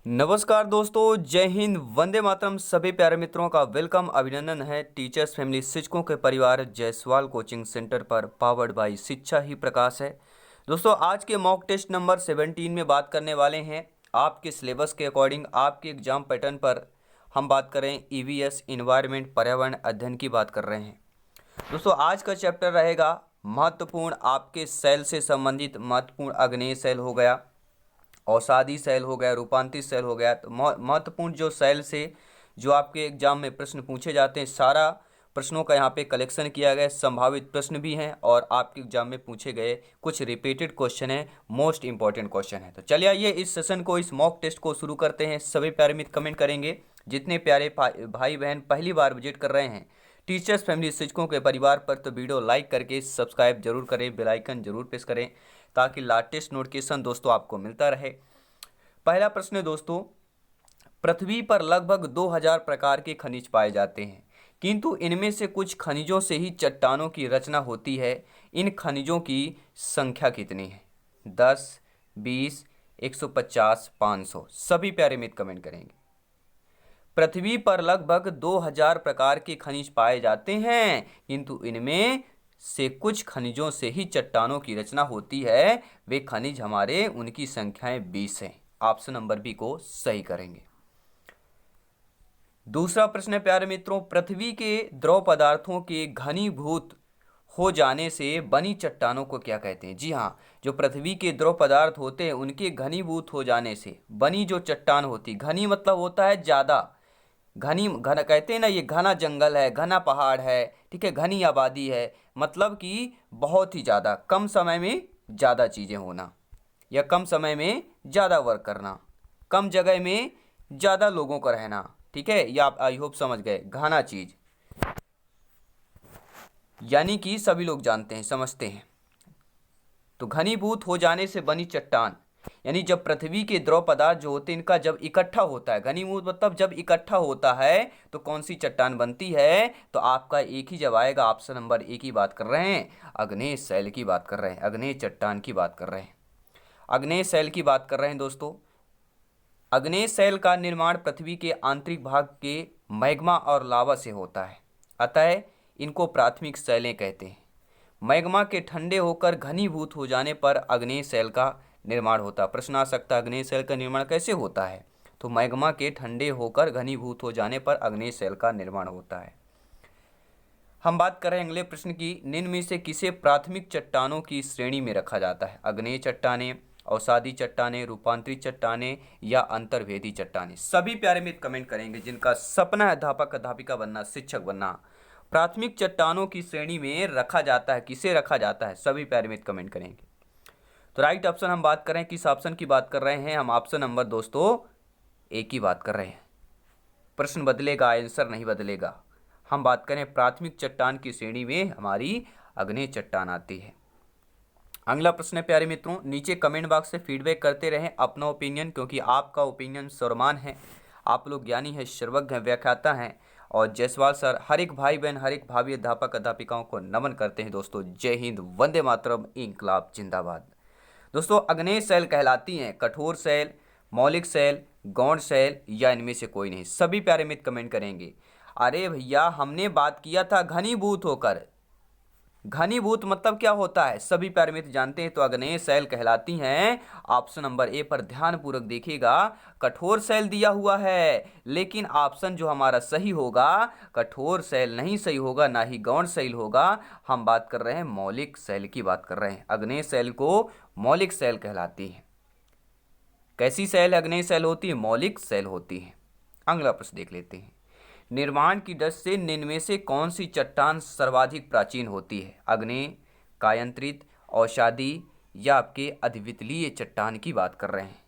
नमस्कार दोस्तों, जय हिंद, वंदे मातरम। सभी प्यारे मित्रों का वेलकम, अभिनंदन है टीचर्स फैमिली शिक्षकों के परिवार जायसवाल कोचिंग सेंटर पर, पावर्ड बाय शिक्षा ही प्रकाश है। दोस्तों, आज के मॉक टेस्ट नंबर 17 में बात करने वाले हैं आपके सिलेबस के अकॉर्डिंग आपके एग्जाम पैटर्न पर। हम बात करें ईवीएस इन्वायरमेंट पर्यावरण अध्ययन की बात कर रहे हैं। दोस्तों, आज का चैप्टर रहेगा महत्वपूर्ण आपके सेल से संबंधित महत्वपूर्ण अग्नेय सेल हो गया, औषधि सेल हो गया, रूपांतरित सेल हो गया। तो महत्वपूर्ण जो सेल से जो आपके एग्जाम में प्रश्न पूछे जाते हैं, सारा प्रश्नों का यहाँ पे कलेक्शन किया गया है। संभावित प्रश्न भी हैं और आपके एग्जाम में पूछे गए कुछ रिपीटेड क्वेश्चन है, मोस्ट इंपॉर्टेंट क्वेश्चन है। तो चलिए आइए इस सेशन को, इस मॉक टेस्ट को शुरू करते हैं। सभी प्यारे मित्र कमेंट करेंगे। जितने प्यारे भाई बहन पहली बार विजिट कर रहे हैं टीचर्स फैमिली शिक्षकों के परिवार पर, तो वीडियो लाइक करके सब्सक्राइब जरूर करें, बेल आइकन जरूर प्रेस करें ताकि लेटेस्ट नोटिफिकेशन दोस्तों आपको मिलता रहे। पहला प्रश्न है दोस्तों, पृथ्वी पर लगभग 2000 प्रकार के खनिज पाए जाते हैं, किंतु इनमें से कुछ खनिजों से ही चट्टानों की रचना होती है। इन खनिजों की संख्या कितनी है? 10, 20, 150, 500। सभी प्यारे मित्र कमेंट करेंगे। पृथ्वी पर लगभग 2000 प्रकार के खनिज पाए जाते हैं, किंतु इनमें से कुछ खनिजों से ही चट्टानों की रचना होती है। वे खनिज हमारे, उनकी संख्याएं 20 हैं। ऑप्शन नंबर बी को सही करेंगे। दूसरा प्रश्न है प्यारे मित्रों, पृथ्वी के द्रव पदार्थों के घनीभूत हो जाने से बनी चट्टानों को क्या कहते हैं? जी हाँ, जो पृथ्वी के द्रव पदार्थ होते हैं उनके घनीभूत हो जाने से बनी जो चट्टान होती, घनी मतलब होता है ज्यादा, घनी घना कहते हैं ना, ये घना जंगल है, घना पहाड़ है, ठीक है, घनी आबादी है, मतलब कि बहुत ही ज़्यादा, कम समय में ज़्यादा चीज़ें होना, या कम समय में ज़्यादा वर्क करना, कम जगह में ज़्यादा लोगों का रहना, ठीक है। या आप आई होप समझ गए, घना चीज़ यानी कि सभी लोग जानते हैं, समझते हैं। तो घनीभूत हो जाने से बनी चट्टान यानी जब पृथ्वी के द्रव पदार्थ जो होते हैं इनका जब इकट्ठा होता है, घनीभूत मतलब जब इकट्ठा होता है तो कौन सी चट्टान बनती है? तो आपका एक ही जब आएगा, ऑप्शन नंबर ए की बात कर रहे हैं, अग्नेय शैल की बात कर रहे हैं, अग्नेय चट्टान की बात कर रहे हैं, अग्नेय शैल की बात कर रहे हैं दोस्तों। अग्नेय शैल का निर्माण पृथ्वी के आंतरिक भाग के मैग्मा और लावा से होता है, अतः इनको प्राथमिक शैलें कहते हैं। मैग्मा के ठंडे होकर घनीभूत हो जाने पर अग्नेय शैल का निर्माण होता है। प्रश्न आ सकता है अग्नेय शैल का निर्माण कैसे होता है? तो मैग्मा के ठंडे होकर घनीभूत हो जाने पर अग्नेय शैल का निर्माण होता है। हम बात कर रहे हैं अगले प्रश्न की, निम्न में से किसे प्राथमिक चट्टानों की श्रेणी में रखा जाता है? अग्नेय चट्टानें, अवसादी चट्टानें, रूपांतरित चट्टानें या अंतर्वेदी चट्टानें? सभी प्यारे मित्र कमेंट करेंगे जिनका सपना है अध्यापक अध्यापिका बनना, शिक्षक बनना। प्राथमिक चट्टानों की श्रेणी में रखा जाता है, किसे रखा जाता है? सभी प्यारे मित्र कमेंट करेंगे। तो राइट ऑप्शन हम बात करें, किस ऑप्शन की बात कर रहे हैं? हम ऑप्शन नंबर दोस्तों ए की बात कर रहे हैं। प्रश्न बदलेगा, आंसर नहीं बदलेगा। हम बात करें प्राथमिक चट्टान की श्रेणी में हमारी अग्नेय चट्टान आती है। अगला प्रश्न है प्यारे मित्रों, नीचे कमेंट बॉक्स से फीडबैक करते रहें अपना ओपिनियन, क्योंकि आपका ओपिनियन सर्वमान है। आप लोग ज्ञानी हैं, सर्वज्ञ हैं, व्याख्याता हैं। और जायसवाल सर हर एक भाई बहन, हर एक भावी अध्यापक अध्यापिकाओं को नमन करते हैं दोस्तों। जय हिंद, वंदे मातरम, इंकलाब जिंदाबाद। दोस्तों, अग्नेय सेल कहलाती हैं कठोर सेल, मौलिक सेल, गौण सेल या इनमें से कोई नहीं? सभी प्यारे मित्र कमेंट करेंगे। अरे भैया, हमने बात किया था घनीभूत होकर। घनीभूत मतलब क्या होता है? सभी प्यारे मित्र जानते हैं, तो अग्नेय सेल कहलाती हैं। ऑप्शन नंबर ए पर ध्यान पूर्वक देखिएगा, कठोर सेल दिया हुआ है, लेकिन ऑप्शन जो हमारा सही होगा, कठोर सेल नहीं सही होगा, ना ही गौण सेल होगा। हम बात कर रहे हैं मौलिक सेल की बात कर रहे हैं। अग्नेय सेल को मौलिक सेल कहलाती है। कैसी सेल अग्नेय सेल होती है? मौलिक सेल होती है। अगला प्रश्न देख लेते हैं, निर्माण की दृष्टि से निम्न में से कौन सी चट्टान सर्वाधिक प्राचीन होती है? अग्नेय, कायांतरित, औषधि या आपके अद्वितीय चट्टान की बात कर रहे हैं।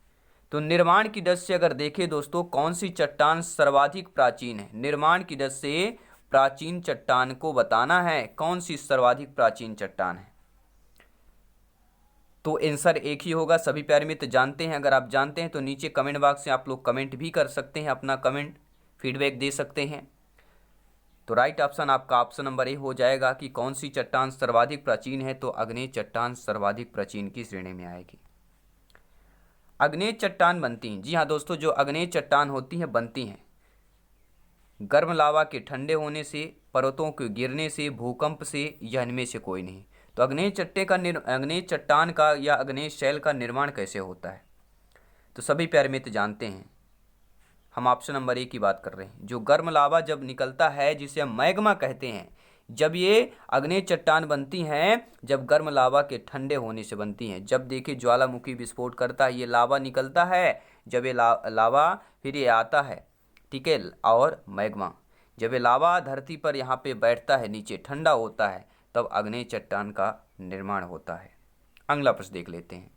तो निर्माण की दृष्टि से अगर देखें दोस्तों, कौन सी चट्टान सर्वाधिक प्राचीन है? निर्माण की दृष्टि से प्राचीन चट्टान को बताना है, कौन सी सर्वाधिक प्राचीन चट्टान है? तो आंसर एक ही होगा। सभी प्यारे मित्र जानते हैं, अगर आप जानते हैं तो नीचे कमेंट बॉक्स से आप लोग कमेंट भी कर सकते हैं, अपना कमेंट फीडबैक दे सकते हैं। तो राइट ऑप्शन आपका ऑप्शन नंबर ए हो जाएगा कि कौन सी चट्टान सर्वाधिक प्राचीन है? तो अग्नेय चट्टान सर्वाधिक प्राचीन की श्रेणी में आएगी। अग्नेय चट्टान बनती हैं। जी हाँ दोस्तों, जो अग्नेय चट्टान होती हैं बनती हैं गर्म लावा के ठंडे होने से, पर्वतों के गिरने से, भूकंप से, या इनमें से कोई नहीं। तो अग्नेय चट्टान का या अग्नेय शैल का निर्माण कैसे होता है? तो सभी प्यारे मित्र जानते हैं, हम ऑप्शन नंबर ए की बात कर रहे हैं। जो गर्म लावा जब निकलता है, जिसे हम मैग्मा कहते हैं, जब ये अग्नेय चट्टान बनती हैं, जब गर्म लावा के ठंडे होने से बनती हैं। जब देखिए ज्वालामुखी विस्फोट करता है, ये लावा निकलता है, जब ये लावा फिर ये आता है, ठीक है, और मैग्मा, जब ये लावा धरती पर यहाँ पे बैठता है, नीचे ठंडा होता है, तब अग्नेय चट्टान का निर्माण होता है। अगला प्रश्न देख लेते हैं।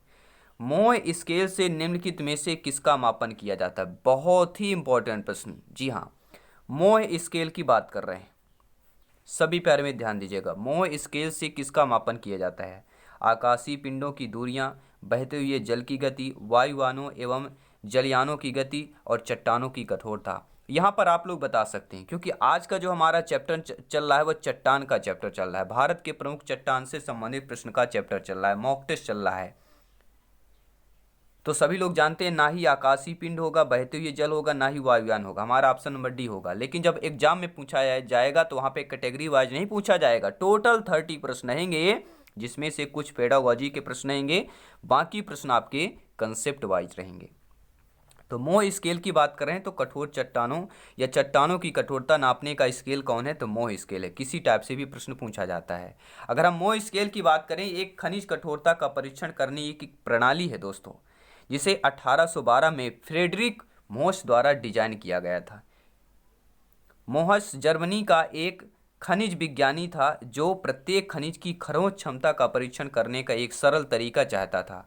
मोह स्केल से निम्नलिखित में से किसका मापन किया जाता है? बहुत ही इंपॉर्टेंट प्रश्न। जी हाँ, मोह स्केल की बात कर रहे हैं, सभी प्यारे में ध्यान दीजिएगा। मोह स्केल से किसका मापन किया जाता है? आकाशीय पिंडों की दूरियां, बहते हुए जल की गति, वायुयानों एवं जलयानों की गति, और चट्टानों की कठोरता। यहाँ पर आप लोग बता सकते हैं, क्योंकि आज का जो हमारा चैप्टर चल रहा है वह चट्टान का चैप्टर चल रहा है। भारत के प्रमुख चट्टान से संबंधित प्रश्न का चैप्टर चल रहा है, मॉक टेस्ट चल रहा है। तो सभी लोग जानते हैं, ना ही आकाशीय पिंड होगा, बहते हुए जल होगा, ना ही वायुयान होगा। हमारा ऑप्शन नंबर डी होगा। लेकिन जब एग्जाम में पूछा जाएगा तो वहाँ पे कैटेगरी वाइज नहीं पूछा जाएगा। टोटल 30 प्रश्न रहेंगे, जिसमें से कुछ पेडागोजी के प्रश्न रहेंगे, बाकी प्रश्न आपके कंसेप्ट वाइज रहेंगे। तो मोह स्केल की बात करें तो कठोर चट्टानों या चट्टानों की कठोरता नापने का स्केल कौन है? तो मोह स्केल है। किसी टाइप से भी प्रश्न पूछा जाता है। अगर हम मोह स्केल की बात करें, एक खनिज कठोरता का परीक्षण करने की प्रणाली है दोस्तों, जिसे 1812 में फ्रेडरिक मोहस द्वारा डिजाइन किया गया था। मोहस जर्मनी का एक खनिज विज्ञानी था, जो प्रत्येक खनिज की खरोंच क्षमता का परीक्षण करने का एक सरल तरीका चाहता था।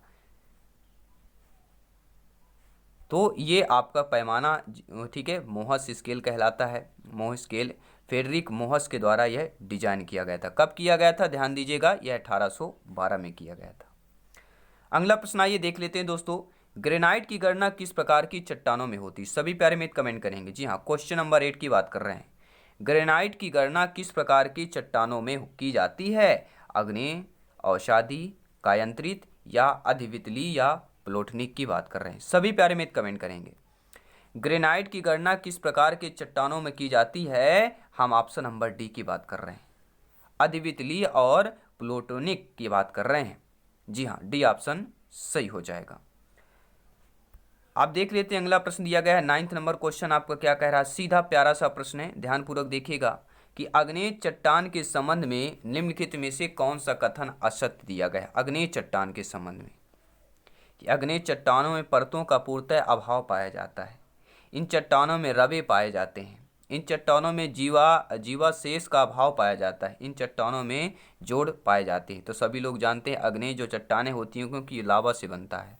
तो ये आपका पैमाना, ठीक है, मोहस स्केल कहलाता है। मोह स्केल फ्रेडरिक मोहस के द्वारा यह डिजाइन किया गया था। कब किया गया था? ध्यान दीजिएगा, यह 1812 में किया गया था। अगला प्रश्न आइए देख लेते हैं दोस्तों। ग्रेनाइट की गणना किस प्रकार की चट्टानों में होती है? सभी प्यारे मित्र कमेंट करेंगे। जी हाँ, क्वेश्चन नंबर 8 की बात कर रहे हैं। ग्रेनाइट की गणना किस प्रकार की चट्टानों में की जाती है? आग्नेय, अवसादी, कायांतरित, या अधिवितलीय या प्लोटनिक की बात कर रहे हैं। सभी प्यारे मित्र कमेंट करेंगे। ग्रेनाइट की गणना किस प्रकार के चट्टानों में की जाती है? हम ऑप्शन नंबर डी की बात कर रहे हैं, अधिवितलीय और प्लोटोनिक की बात कर रहे हैं। जी हाँ, डी ऑप्शन सही हो जाएगा। आप देख लेते हैं, अगला प्रश्न दिया गया है 9th नंबर क्वेश्चन। आपका क्या कह रहा है? सीधा प्यारा सा प्रश्न है, ध्यानपूर्वक देखिएगा कि अग्नेय चट्टान के संबंध में निम्नलिखित में से कौन सा कथन असत्य दिया गया है? अग्नेय चट्टान के संबंध में कि अग्नेय चट्टानों में परतों का पूर्णतः अभाव पाया जाता है, इन चट्टानों में रवे पाए जाते हैं, इन चट्टानों में जीवाशेष का अभाव पाया जाता है, इन चट्टानों में जोड़ पाए जाते हैं। तो सभी लोग जानते हैं अग्नेय जो चट्टानें होती हैं, क्योंकि लावा से बनता है,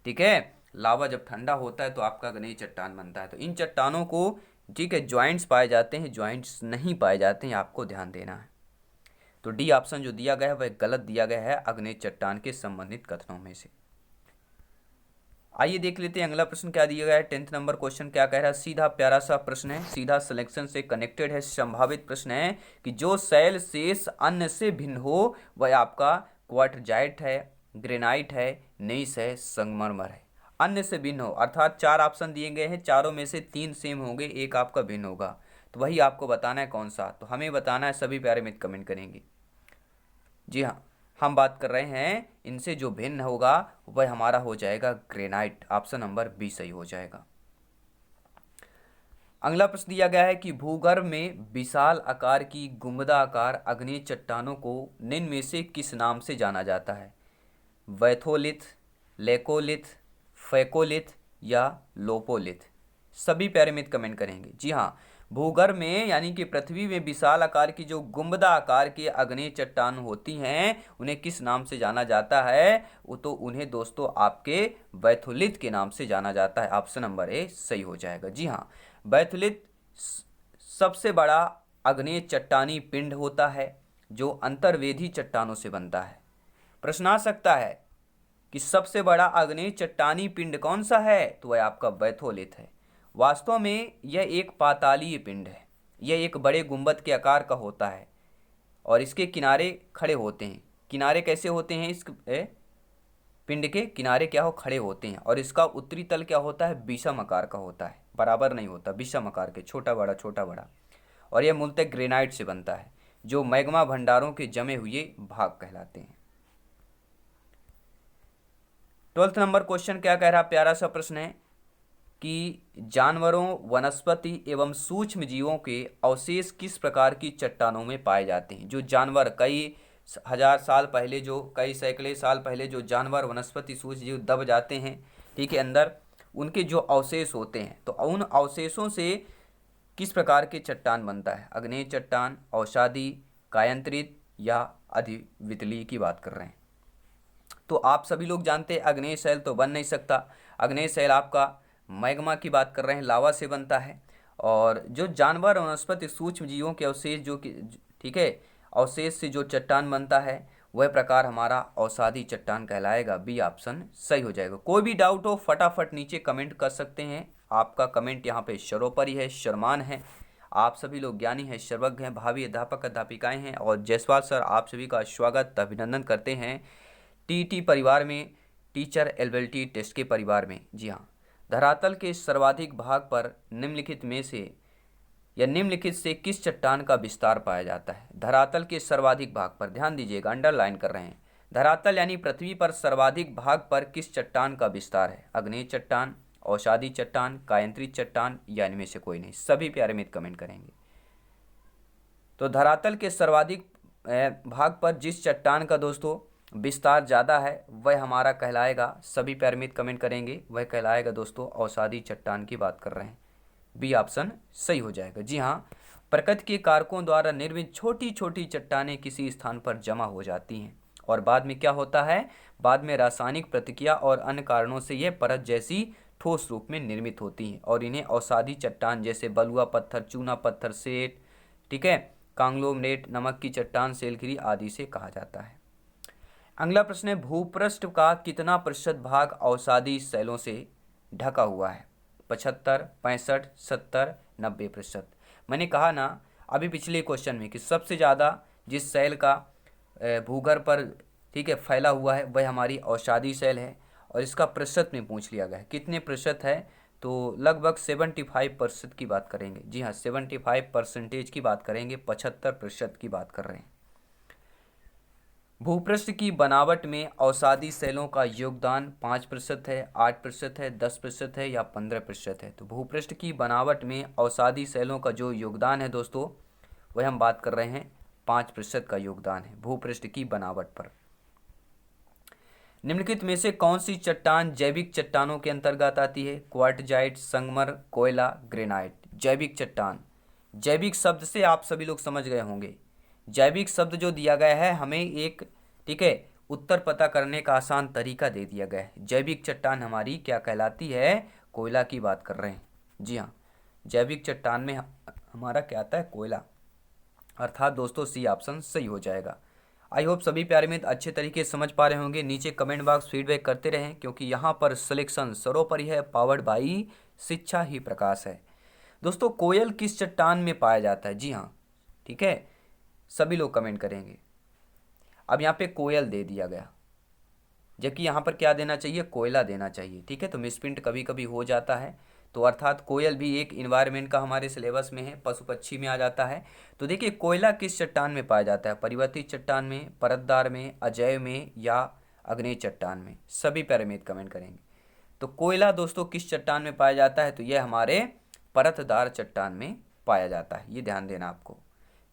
ठीक है, लावा जब ठंडा होता है तो आपका अग्नेय चट्टान बनता है। तो इन चट्टानों को, ठीक है, ज्वाइंट्स पाए जाते हैं, ज्वाइंट्स नहीं पाए जाते हैं, आपको ध्यान देना है। तो डी ऑप्शन जो दिया गया है वह गलत दिया गया है अग्नेय चट्टान के संबंधित कथनों में से। आइए देख लेते हैं अगला प्रश्न क्या दिया गया है। 10th नंबर क्वेश्चन क्या कह रहा है? सीधा प्यारा सा प्रश्न है, सीधा सिलेक्शन से कनेक्टेड है, संभावित प्रश्न है कि जो शैल शेष अन्य से भिन्न हो वह आपका क्वार्टजाइट है, ग्रेनाइट है, नेइस है, संगमरमर है। अन्य से भिन्न हो अर्थात 4 ऑप्शन दिए गए हैं, चारों में से 3 सेम होंगे, एक आपका भिन्न होगा। तो वही आपको बताना है कौन सा। तो हमें बताना है, सभी प्यारे मित्र कमेंट करेंगे। जी हाँ, हम बात कर रहे हैं इनसे जो भिन्न होगा वह हमारा हो जाएगा ग्रेनाइट। ऑप्शन नंबर बी सही हो जाएगा। अगला प्रश्न दिया गया है कि भूगर्भ में विशाल आकार की गुंबदाकार अग्नेय चट्टानों को निम्न में से किस नाम से जाना जाता है? वैथोलिथ, लेकोलिथ, फेकोलिथ, या लोपोलिथ। सभी प्यारे मित्र कमेंट करेंगे। जी हाँ, भूगर्भ में यानी कि पृथ्वी में विशाल आकार की जो गुंबदा आकार के अग्नेय चट्टान होती हैं, उन्हें किस नाम से जाना जाता है? वो तो उन्हें दोस्तों आपके बैथोलिथ के नाम से जाना जाता है। ऑप्शन नंबर ए सही हो जाएगा। जी हाँ, बैथोलिथ सबसे बड़ा अग्नेय चट्टानी पिंड होता है जो अंतर्वेदी चट्टानों से बनता है। प्रश्न आ सकता है कि सबसे बड़ा अग्नेय चट्टानी पिंड कौन सा है? तो वह आपका बैथोलिथ है। वास्तव में यह एक पातालीय पिंड है, यह एक बड़े गुंबद के आकार का होता है और इसके किनारे खड़े होते हैं। किनारे कैसे होते हैं? पिंड के किनारे क्या हो खड़े होते हैं, और इसका उत्तरी तल क्या होता है, विषम आकार का होता है, बराबर नहीं होता, विषम आकार के, छोटा बड़ा छोटा बड़ा। और यह मूलतः ग्रेनाइट से बनता है, जो मैग्मा भंडारों के जमे हुए भाग कहलाते हैं। 12th नंबर क्वेश्चन क्या कह रहा, प्यारा सा प्रश्न है कि जानवरों, वनस्पति एवं सूक्ष्म जीवों के अवशेष किस प्रकार की चट्टानों में पाए जाते हैं। जो जानवर कई हजार साल पहले, जो कई सैकड़े साल पहले जो जानवर, वनस्पति, सूक्ष्म जीव दब जाते हैं, ठीक है, अंदर, उनके जो अवशेष होते हैं, तो उन अवशेषों से किस प्रकार के चट्टान बनता है। अग्नेय चट्टान, औषधि, कायांतरित या अधिवितलीय की बात कर रहे हैं। तो आप सभी लोग जानते हैं अग्नेय शैल तो बन नहीं सकता। अग्नेय शैल आपका मैग्मा की बात कर रहे हैं, लावा से बनता है। और जो जानवर, वनस्पति, सूक्ष्म जीवों के अवशेष, जो कि, ठीक है, अवशेष से जो चट्टान बनता है, वह प्रकार हमारा औषधि चट्टान कहलाएगा। बी ऑप्शन सही हो जाएगा। कोई भी डाउट हो फटाफट नीचे कमेंट कर सकते हैं। आपका कमेंट यहाँ पे सर्वोपरि है, शर्मान है। आप सभी लोग ज्ञानी हैं, सर्वज्ञ हैं, भावी अध्यापक अध्यापिकाएं हैं। और जायसवाल सर आप सभी का स्वागत, अभिनंदन करते हैं टीटी परिवार में, टीचर एलिजिबिलिटी टेस्ट के परिवार में। जी हाँ, धरातल के सर्वाधिक भाग पर निम्नलिखित में से या निम्नलिखित से किस चट्टान का विस्तार पाया जाता है। धरातल के सर्वाधिक भाग पर, ध्यान दीजिएगा, अंडरलाइन कर रहे हैं। धरातल यानी पृथ्वी पर सर्वाधिक भाग पर किस चट्टान का विस्तार है। अग्नेय चट्टान, औषधि चट्टान, कायांतरित चट्टान या इनमें से कोई नहीं। सभी प्यारे मित्र कमेंट करेंगे। तो धरातल के सर्वाधिक भाग पर जिस चट्टान का दोस्तों विस्तार ज़्यादा है, वह हमारा कहलाएगा, सभी प्यारे मित्र कमेंट करेंगे, वह कहलाएगा दोस्तों औषधि चट्टान की बात कर रहे हैं। बी ऑप्शन सही हो जाएगा। जी हाँ, प्रकृति के कारकों द्वारा निर्मित छोटी छोटी चट्टानें किसी स्थान पर जमा हो जाती हैं और बाद में क्या होता है, बाद में रासायनिक प्रतिक्रिया और अन्य कारणों से यह परत जैसी ठोस रूप में निर्मित होती हैं और इन्हें औषधि चट्टान, जैसे बलुआ पत्थर, चूना पत्थर, सेट, ठीक है, कांग्लोमरेट, नमक की चट्टान, सेलगिरी आदि से कहा जाता है। अगला प्रश्न है, भूपृष्ठ का कितना प्रतिशत भाग औषधि शैलों से ढका हुआ है। 75, 65, 70, 90%। मैंने कहा ना अभी पिछले क्वेश्चन में कि सबसे ज़्यादा जिस शैल का भूगर्भ पर, ठीक है, फैला हुआ है, वह हमारी औषधि शैल है। और इसका प्रतिशत में पूछ लिया गया है, कितने प्रतिशत है, तो लगभग 75% की बात करेंगे। जी हाँ, 75% की बात करेंगे, 75% की बात कर रहे हैं। भूपृष्ठ की बनावट में औषधि शैलों का योगदान 5% है, 8% है, 10% है या 15% है। तो भूपृष्ठ की बनावट में औषधि शैलों का जो योगदान है दोस्तों, वह हम बात कर रहे हैं 5% का योगदान है भूपृष्ठ की बनावट पर। निम्नलिखित में से कौन सी चट्टान जैविक चट्टानों के अंतर्गत आती है। क्वार्टजाइट, संगमर, कोयला, ग्रेनाइट। जैविक चट्टान, जैविक शब्द से आप सभी लोग समझ गए होंगे। जैविक शब्द जो दिया गया है हमें एक, ठीक है, उत्तर पता करने का आसान तरीका दे दिया गया है। जैविक चट्टान हमारी क्या कहलाती है, कोयला की बात कर रहे हैं। जी हाँ, जैविक चट्टान में हमारा क्या आता है, कोयला, अर्थात दोस्तों सी ऑप्शन सही हो जाएगा। आई होप सभी प्यारे मित्र अच्छे तरीके से समझ पा रहे होंगे। नीचे कमेंट बॉक्स फीडबैक करते रहें, क्योंकि यहाँ पर सिलेक्शन सर्वोपरि है, पावर्ड बाई शिक्षा ही प्रकाश है। दोस्तों कोयल किस चट्टान में पाया जाता है। जी हाँ, ठीक है, सभी लोग कमेंट करेंगे। अब यहाँ पे कोयल दे दिया गया, जबकि यहाँ पर क्या देना चाहिए, कोयला देना चाहिए, ठीक है। तो मिसप्रिंट कभी कभी हो जाता है, तो अर्थात कोयल भी एक इन्वायरमेंट का हमारे सिलेबस में है, पशु पक्षी में आ जाता है। तो देखिए कोयला किस चट्टान में पाया जाता है, परिवर्तित चट्टान में, परतदार में, अजैव में या अग्नेय चट्टान में। सभी पैरामीटर कमेंट करेंगे। तो कोयला दोस्तों किस चट्टान में पाया जाता है, तो यह हमारे परतदार चट्टान में पाया जाता है, ये ध्यान देना आपको।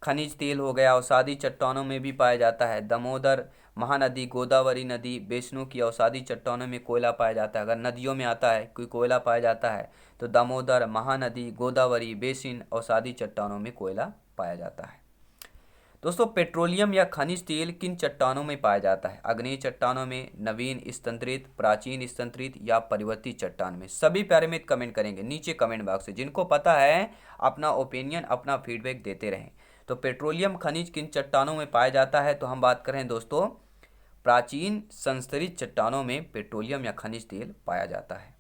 खनिज तेल हो गया, औषधि चट्टानों में भी पाया जाता है। दामोदर, महानदी, गोदावरी नदी, बेसिनों की औषधि चट्टानों में कोयला पाया जाता है। अगर नदियों में आता है कोई कोयला पाया जाता है तो दामोदर, महानदी, गोदावरी, बेसिन, औषधि चट्टानों में कोयला पाया जाता है। दोस्तों पेट्रोलियम या खनिज तेल किन चट्टानों में पाया जाता है। अग्नेय चट्टानों में, नवीन स्तंत्रित, प्राचीन स्तंत्रित या परिवर्तित चट्टान में। सभी पैरामीटर कमेंट करेंगे नीचे कमेंट बॉक्स से, जिनको पता है अपना ओपिनियन, अपना फीडबैक देते रहें। तो पेट्रोलियम खनिज किन चट्टानों में पाया जाता है, तो हम बात करें दोस्तों प्राचीन संस्तरित चट्टानों में पेट्रोलियम या खनिज तेल पाया जाता है।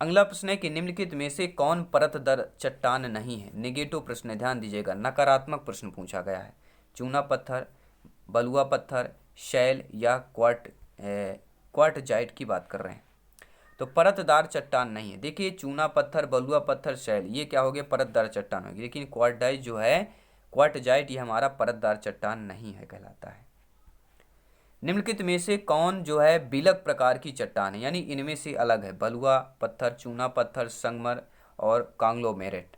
अगला प्रश्न है कि निम्नलिखित में से कौन परतदर चट्टान नहीं है। नेगेटिव प्रश्न है, ध्यान दीजिएगा, नकारात्मक प्रश्न पूछा गया है। चूना पत्थर, बलुआ पत्थर, शैल या क्वार्ट क्वार्टजाइट की बात कर रहे हैं। तो परतदार चट्टान नहीं है। देखिए चूना पत्थर, बलुआ पत्थर, शैल, ये क्या हो गया, परतदार चट्टान होगी। लेकिन क्वार्टजाइट जो है, क्वार्टजाइट, ये हमारा परतदार चट्टान नहीं है, कहलाता है। निम्नलिखित में से कौन जो है बिलक प्रकार की चट्टान है, यानी इनमें से अलग है? बलुआ पत्थर, चूना पत्थर, संगमर और कांग्लोमेरेट।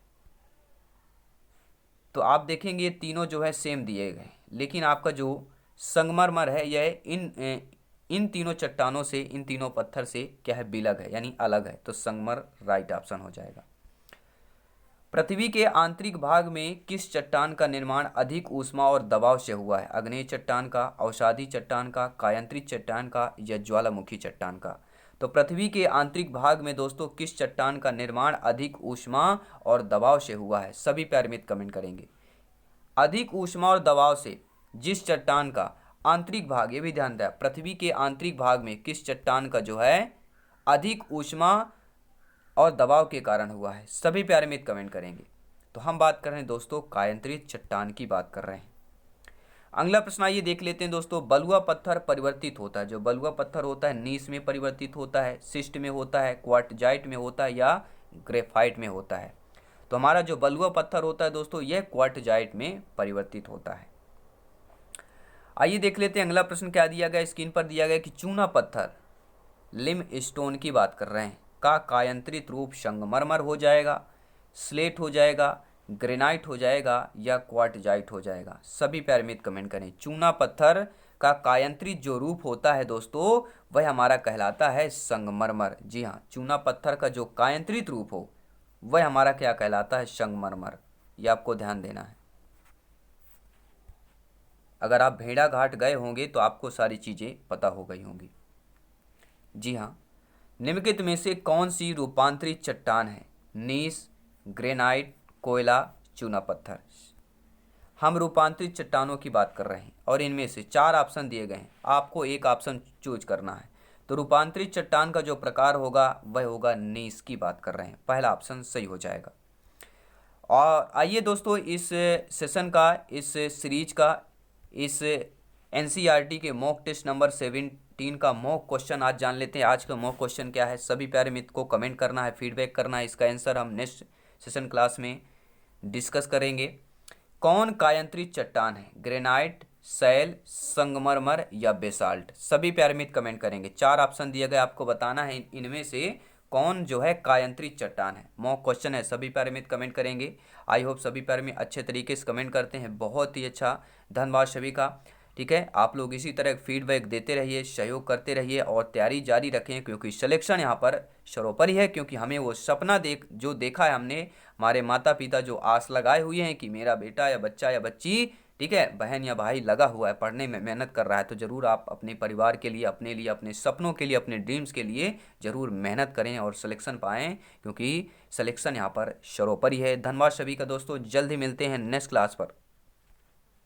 तो आप देखेंगे ये तीनों जो है सेम दिए गए, लेकिन आपका जो संगमरमर है यह इन तीनों चट्टानों से, इन तीनों पत्थर से क्या है, बिलग है, यानी अलग है। तो संगमर राइट ऑप्शन हो जाएगा। पृथ्वी के आंतरिक भाग में किस चट्टान का निर्माण अधिक ऊष्मा और दबाव से हुआ है? आग्नेय चट्टान का, अवसादी चट्टान का, कायांतरित चट्टान का या ज्वालामुखी चट्टान का? तो पृथ्वी के आंतरिक भाग में दोस्तों किस चट्टान का निर्माण अधिक ऊष्मा और दबाव से हुआ है? सभी प्यारे मित्र कमेंट करेंगे। अधिक ऊष्मा और दबाव से जिस चट्टान का आंतरिक भाग, ये भी ध्यान दें, पृथ्वी के आंतरिक भाग में किस चट्टान का जो है अधिक ऊष्मा और दबाव के कारण हुआ है? सभी प्यारे मित्र कमेंट करेंगे। तो हम बात कर रहे हैं दोस्तों कायांतरित चट्टान की बात कर रहे हैं। अगला प्रश्न आइए देख लेते हैं दोस्तों। बलुआ पत्थर परिवर्तित होता है, जो बलुआ पत्थर होता है नीस में परिवर्तित होता है, शिस्ट में होता है, क्वार्टजाइट में होता है या ग्रेफाइट में होता है? तो हमारा जो बलुआ पत्थर होता है दोस्तों यह क्वार्टजाइट में परिवर्तित होता है। आइए देख लेते हैं अगला प्रश्न क्या दिया गया, स्क्रीन पर दिया गया कि चूना पत्थर, लिम स्टोन की बात कर रहे हैं, का कायांतरित रूप संगमरमर हो जाएगा, स्लेट हो जाएगा, ग्रेनाइट हो जाएगा या क्वार्टजाइट हो जाएगा? सभी प्यारे मित्र कमेंट करें। चूना पत्थर का कायांतरित जो रूप होता है दोस्तों वह हमारा कहलाता है संगमरमर। जी हाँ, चूना पत्थर का जो कायांतरित रूप हो वह हमारा क्या कहलाता है, संगमरमर। ये आपको ध्यान देना है। अगर आप भेड़ा घाट गए होंगे तो आपको सारी चीज़ें पता हो गई होंगी। जी हाँ, निम्नलिखित में से कौन सी रूपांतरित चट्टान है? नीस, ग्रेनाइट, कोयला, चूना पत्थर? हम रूपांतरित चट्टानों की बात कर रहे हैं और इनमें से 4 ऑप्शन दिए गए हैं, आपको एक ऑप्शन चूज करना है। तो रूपांतरित चट्टान का जो प्रकार होगा वह होगा नीस की बात कर रहे हैं, पहला ऑप्शन सही हो जाएगा। और आइए दोस्तों इस सेशन का, इस सीरीज का, इस एनसीईआरटी के मॉक टेस्ट नंबर 17 का मॉक क्वेश्चन आज जान लेते हैं। आज का मॉक क्वेश्चन क्या है, सभी प्यारे मित्र को कमेंट करना है, फीडबैक करना है। इसका आंसर हम नेक्स्ट सेशन क्लास में डिस्कस करेंगे। कौन कायांतरित चट्टान है? ग्रेनाइट, शैल, संगमरमर या बेसाल्ट? सभी प्यारे मित्र कमेंट करेंगे। 4 ऑप्शन दिए गए, आपको बताना है इनमें से कौन जो है कायांतरित चट्टान है। मॉक क्वेश्चन है, सभी प्यारे मित्र कमेंट करेंगे। आई होप सभी प्यारे मित्र अच्छे तरीके से कमेंट करते हैं, बहुत ही अच्छा, धन्यवाद सभी का। ठीक है, आप लोग इसी तरह फीडबैक देते रहिए, सहयोग करते रहिए और तैयारी जारी रखें, क्योंकि सिलेक्शन यहाँ पर सर्वोपरि है। क्योंकि हमें वो सपना जो देखा है हमने, हमारे माता पिता जो आस लगाए हुए हैं कि मेरा बेटा या बच्चा या बच्ची, ठीक है, बहन या भाई लगा हुआ है, पढ़ने में मेहनत कर रहा है, तो ज़रूर आप अपने परिवार के लिए, अपने लिए, अपने सपनों के लिए, अपने ड्रीम्स के लिए ज़रूर मेहनत करें और सिलेक्शन पाएँ, क्योंकि सिलेक्शन यहाँ पर सर्वोपरि है। धन्यवाद सभी का दोस्तों, जल्द ही मिलते हैं नेक्स्ट क्लास पर।